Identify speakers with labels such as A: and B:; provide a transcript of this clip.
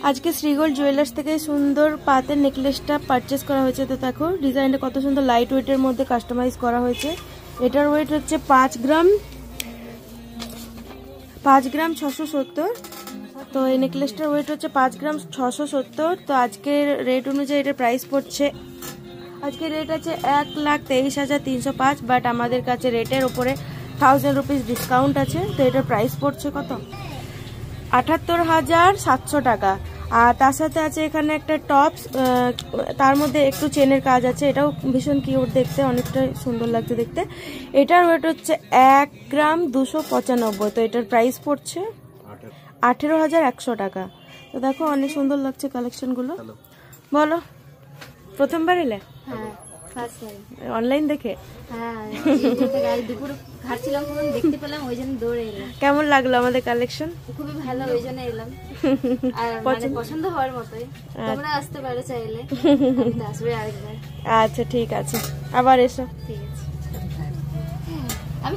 A: আজকে শ্রীগোল্ড জুয়েলার্স থেকে সুন্দর পাতের নেকলেসটা পারচেস করা হয়েছে। তো দেখো ডিজাইনটা কত সুন্দর, লাইট ওয়েটের মধ্যে কাস্টমাইজ করা হয়েছে। এটার ওয়েট হচ্ছে 5 গ্রাম 670। তো এই নেকলেসটার ওয়েট হচ্ছে 5 গ্রাম 670। তো আজকের রেট অনুযায়ী এটার প্রাইস পড়ছে, আজকের রেট আছে 1,23,305, বাট আমাদের কাছে রেটের ওপরে 1000 রুপিস ডিসকাউন্ট আছে। তো এটার প্রাইস পড়ছে কত, 78,700 টাকা। আর তার সাথে আছে এখানে একটা টপস, তার মধ্যে একটু চেনের কাজ আছে। এটাও ভীষণ কিউট দেখতে, অনেকটা সুন্দর লাগছে দেখতে। এটার ওয়েট হচ্ছে 1 গ্রাম 295। তো এটার প্রাইস পড়ছে 18,100 টাকা। তো দেখো অনেক সুন্দর লাগছে কালেকশনগুলো। বলো, প্রথমবার এলে?
B: হ্যাঁ,
A: অনলাইন দেখে?
B: হ্যাঁ, দুপুর ঘাটছিলাম, দেখতে পেলাম, ওই জন্য দৌড়ে এলাম।
A: কেমন লাগলো আমাদের কালেকশন?
B: খুবই ভালো, ওই জন্য এলাম। আর পছন্দ হওয়ার মতোই। তোমরা আসতে পারো চাইলে, আসবে আরেকবার।
A: আচ্ছা ঠিক আছে, আবার এসো।
B: ঠিক আছে, আমি